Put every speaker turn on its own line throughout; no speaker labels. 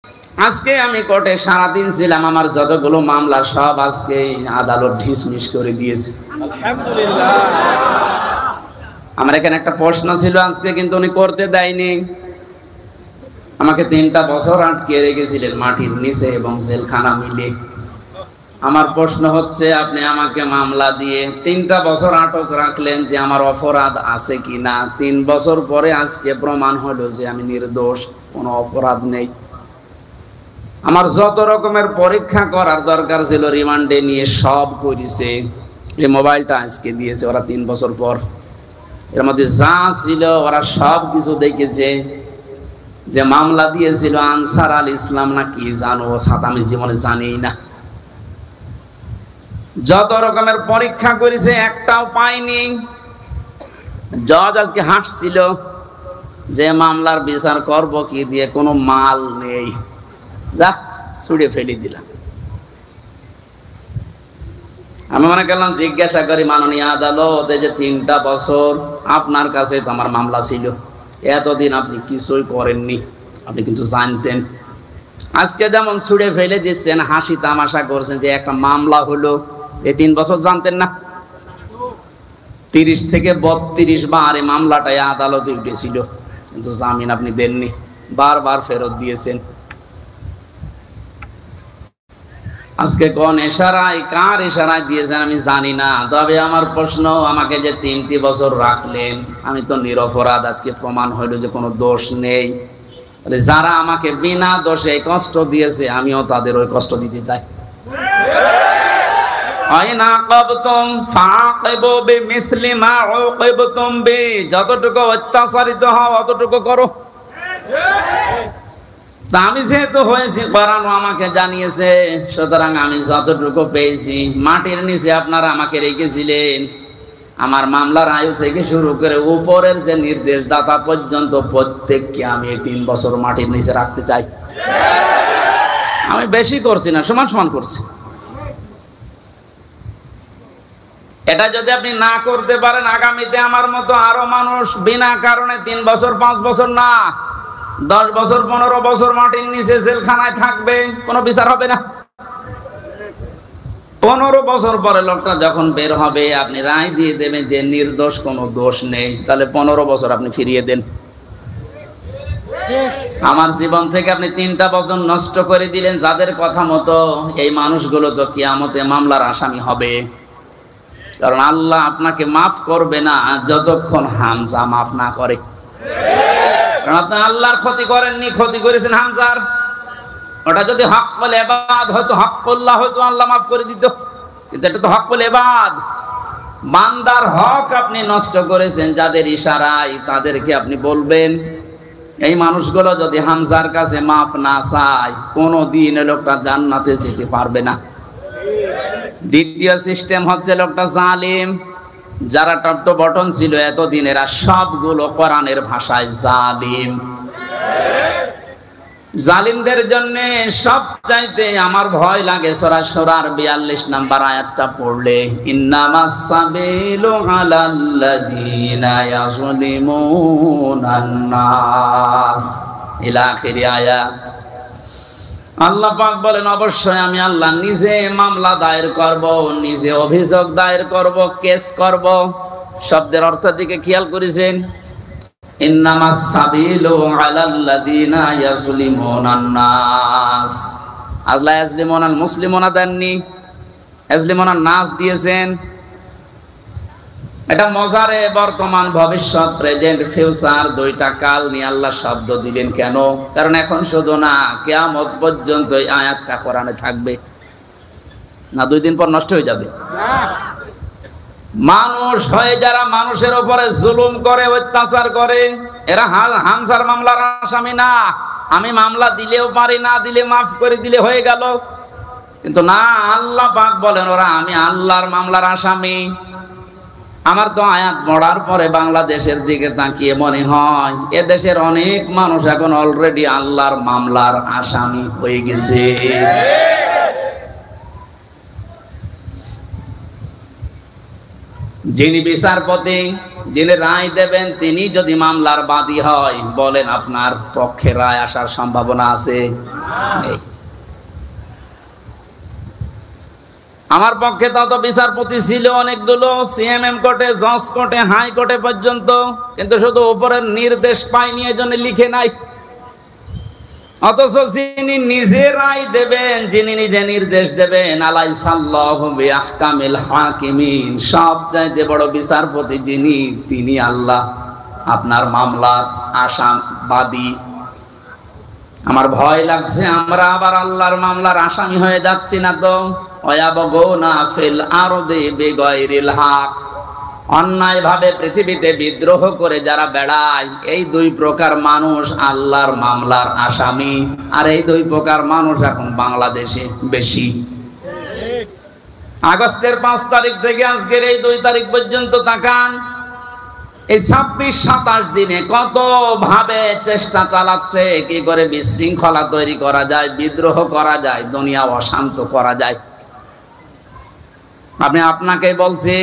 আজকে আমি কোর্টে সারাদিন ছিলাম, আমার যতগুলো মামলা সব আজকে আদালত ডিসমিস করে দিয়েছে, আলহামদুলিল্লাহ। আমার এখানে একটা প্রশ্ন ছিল আজকে, কিন্তু উনি করতে দেয়নি। আমাকে 3টা বছর আটকে রেখেছিলেন মাটির নিচে এবং জেলখানা মিলে। আমার প্রশ্ন হচ্ছে, আপনি আমাকে মামলা দিয়ে 3টা বছর আটক রাখলেন, যে আমার অপরাধ আছে কিনা। 3 বছর পরে আজকে প্রমাণ হলো যে আমি নির্দোষ, কোনো অপরাধ নেই। আমার যত রকমের পরীক্ষা করার দরকার ছিল রিমান্ডে নিয়ে সব করেছে। এই মোবাইলটা আজকে দিয়েছে ওরা 3 বছর পর। এর মধ্যে যা ছিল ওরা সব কিছু দেখেছে। যে মামলা দিয়েছিল আনসার আল ইসলাম না কি জানো, সাথে আমি জীবনে জানি না। যত রকমের পরীক্ষা করেছে একটাও পাইনি। জজ আজকে হাসছিল যে মামলার বিচার করব কি দিয়ে, কোনো মাল নেই, যা ছুড়ে ফেলে দিলাম। আমি মনে করলাম জিজ্ঞাসা করি, মাননীয় আদালত, এই যে 3টা বছর আপনার কাছে তো আমার মামলা ছিল, এতদিন আপনি কিছুই করেননি, আপনি কিন্তু জানতেন। আজকে যেমন ছুড়ে ফেলে দিচ্ছেন, হাসি তামাশা করছেন যে একটা মামলা হলো, এই 3 বছর জানতেন না? 30 থেকে 32 বার এই মামলাটাই আদালতে উঠেছিল, কিন্তু জামিন আপনি দেননি, বারবার ফেরত দিয়েছেন। আজকে কোন ইশারায়, কার ইশারায় দিয়েছেন আমি জানি না। তবে আমার প্রশ্ন, আমাকে যে 3টি বছর রাখলেন, আমি তো নিরপরাধ, আজকে প্রমাণ হইল যে কোনো দোষ নেই। যারা আমাকে বিনা দোষে কষ্ট দিয়েছে, আমিও তাদের ওই কষ্ট দিতে চাই। যতটুকু অত্যাচারিত হও অতটুকু করো। তা আমি যেহেতু হয়েছি করানো, আমাকে জানিয়েছে, সুতরাং আমি যতটুকু পেয়েছি। মাটির নিচে আপনারা আমাকে রেখেছিলেন, আমার মামলার আয়ু থেকে শুরু করে উপরের যে নির্দেশদাতা পর্যন্ত প্রত্যেককে আমি এই 3 বছর মাটির নিচে রাখতে চাই। আমি বেশি করছি না, সমান সমান করছি। এটা যদি আপনি না করতে পারেন, আগামীতে আমার মতো আরো মানুষ বিনা কারণে 3 বছর 5 বছর না 10 বছর 15 বছর মাটির নিচে জেলখানায় থাকবে, কোনো বিচার হবে না। 15 বছর পরে লোকটা যখন বের হবে, আপনি রায় দিয়ে দেবেন যে নির্দোষ, কোনো দোষ নেই, তাহলে 15 বছর আপনি ফিরিয়ে দেন। আমার জীবন থেকে আপনি 3টা বছর নষ্ট করে দিলেন যাদের কথা মতো। এই মানুষগুলো তো কিয়ামতে মামলার আসামি হবে, কারণ আল্লাহ আপনাকে মাফ করবে না যতক্ষণ হামজা মাফ না করে। কারণ আপনি আল্লাহর ক্ষতি করেননি, ক্ষতি করেছেন হামজার। ওটা যদি হক্কুল ইবাদ হয়তো, হক্কুল্লাহ হয়তো আল্লাহ মাফ করে দিত, কিন্তু এটা তো হক্কুল ইবাদ, বান্দার হক আপনি নষ্ট করেছেন যাদের ইশারায়। তাদেরকে আপনি বলবেন, এই মানুষগুলো যদি হামজার কাছে মাফ না চায়, কোনোদিন লোকটা জান্নাতে যেতে পারবে না। দ্বিতীয় সিস্টেম হচ্ছে লোকটা জালিম। যারা টপ টু বটন ছিল এতদিন, এরা সবগুলো কোরআনের ভাষায় জালিম। জালিমদের জন্য সবচাইতে আমার ভয় লাগে সূরা শুরার 42 নম্বর আয়াতটা পড়লে, ইন্নামাস সাবিলু আলাল্লাযিনা ইয়াযলিমুনান নাস ইলা আখির আয়াত। আল্লাহ পাক বলেন, অবশ্যই আমি আল্লাহ নিজে মামলা দায়ের করব, নিজে অভিযোগ দায়ের করব, কেস করব। শব্দের অর্থ দিকে খেয়াল করেছেন, ইন্নামাস সাবিলু আলাল্লাযিনা ইয়াযলিমুনান নাস। আল্লাহ ইয়াযলিমুনাল মুসলিমুনা দেননি, ইয়াযলিমুনান নাস দিয়েছেন। এটা মজারে বর্তমান ভবিষ্যৎ, প্রেজেন্ট ফিউচার, 2টা কাল নিয়ে আল্লাহ শব্দ দিলেন কেন? কারণ এখন শুধু না, কিয়ামত পর্যন্ত এই আয়াতটা কোরআনে থাকবে না, 2 দিন পর নষ্ট হয়ে যাবে। মানুষ হয়ে যারা মানুষের উপরে জুলুম করে, অত্যাচার করে, এরা হামজার মামলার আসামি না। আমি মামলা দিলেও পারি, না দিলে মাফ করে দিলে হয়ে গেল, কিন্তু না, আল্লাহ পাক বলেন ওরা আমি আল্লাহর মামলার আসামি। আমার তো আয়াত পড়ার পরে বাংলাদেশের দিকে তাকিয়ে মনে হয় এদেশের অনেক মানুষ এখন অলরেডি আল্লাহর মামলার আসামি হয়ে গেছে। যিনি বিচারপতি, যিনি রায় দেবেন, তিনি যদি মামলার বাদী হয়, বলেন আপনার পক্ষে রায় আসার সম্ভাবনা আছে? নেই। আমার পক্ষে তত বিচারপতি ছিল অনেকগুলো, সিএমএম কোর্টে, জজ কোর্টে, হাই কোর্টে পর্যন্ত, কিন্তু শুধু উপরের নির্দেশ পাইনি, এজন্য লিখে নাই। অথচ যিনি নিজে রায় দেবেন, যিনি নিজে নির্দেশ দেবেন, আলাইসাল্লাহু বিআহকামিল হাকিমিন, সবচাইতে বড় বিচারপতি যিনি, তিনি আল্লাহ। আপনার মামলার আসামি। আমার ভয় লাগছে আমরা আবার আল্লাহর মামলার আসামি হয়ে যাচ্ছি না তো? ওয়ায়াবগুনা ফিল আরদি বিগাইরিল হক, অন্যায় ভাবে পৃথিবীতে বিদ্রোহ করে যারা বেড়ায়, এই দুই প্রকার মানুষ আল্লাহর মামলার আসামি। আর এই দুই প্রকার মানুষ এখন বাংলাদেশে বেশি। আগস্টের 5 তারিখ থেকে আজকের এই 2 তারিখ পর্যন্ত তাকান, এই 26-27 দিনে কত ভাবে চেষ্টা চালাচ্ছে কি করে বিশৃঙ্খলা তৈরি করা যায়, বিদ্রোহ করা যায়, দুনিয়া অশান্ত করা যায়। আপনাকে বলছি,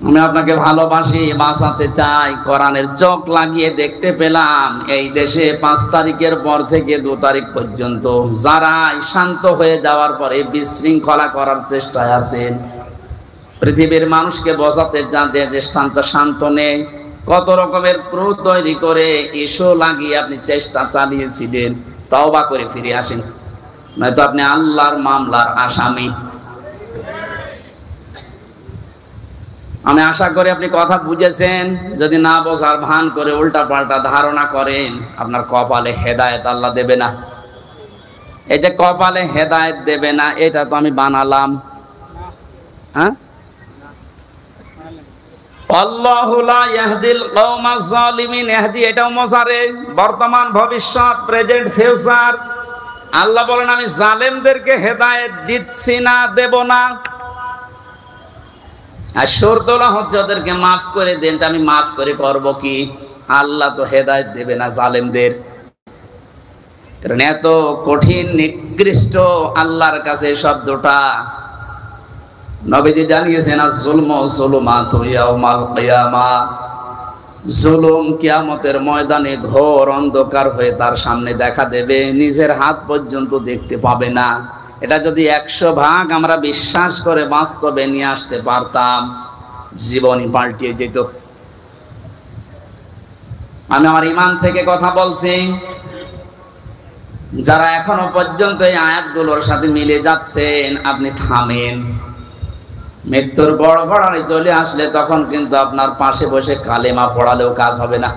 আমি আপনাকে ভালোবাসি, বাঁচাতে চাই। কোরআনের চোখ লাগিয়ে দেখতে পেলাম এই দেশে 5 তারিখের পর থেকে 2 তারিখ পর্যন্ত যারা শান্ত হয়ে যাওয়ার পরে বিশৃঙ্খলা করার চেষ্টায় আছেন, পৃথিবীর মানুষকে বোঝাতে জানতে যে শান্ত নেই, কত রকমের ক্রু তৈরি করে ইস্যু লাগিয়ে আপনি চেষ্টা চালিয়েছিলেন, তওবা করে ফিরে আসেন, নয়তো আপনি আল্লাহর মামলার আসামি। আমি আশা করি আপনি কথা বুঝেছেন। যদি না বোঝার ভান করে উল্টা পাল্টা ধারণা করেন, আপনার কপালে হেদায়েত আল্লাহ দেবে না। এই যে কপালে হেদায়েত দেবে না, এটা তো আমি বানালাম। হ্যাঁ, আল্লাহু লা ইয়াহদিল কওমাজ জালিমিন, ইহদি এটাও মজারে, বর্তমান, ভবিষ্যৎ, প্রেজেন্ট, ফিউচার। আল্লাহ বলেন আমি জালেমদেরকে হেদায়েত দিচ্ছি না, দেব না। আর শর্তটা হচ্ছে ওদেরকে মাফ করে দেন। আমি মাফ করে করব কি? আল্লাহ তো হেদায়েত দেবে না জালেমদের। কারণ এত কঠিন নিকৃষ্ট আল্লাহর কাছে শব্দটা। নবীজি জানিয়েছেন আয-যুলমু যুলুমাতু ইয়াউমাল কিয়ামাহ, জুলুম কিয়ামতের ময়দানে ঘোর অন্ধকার হয়ে তার সামনে দেখা দেবে, নিজের হাত পর্যন্ত দেখতে পাবে না। এটা যদি 100 ভাগ আমরা বিশ্বাস করে বাস্তবে নিয়ে আসতে পারতাম, জীবনই পাল্টিয়ে যেত। আমি আমার ঈমান থেকে কথা বলছি। যারা এখনো পর্যন্ত এই আয়াতগুলোর সাথে মিলে যাচ্ছেন, আপনি থামেন। মৃত্যুর বড় ঘড়ায় চলে আসলে তখন কিন্তু আপনার পাশে বসে কালেমা পড়ালেও কাজ হবে না।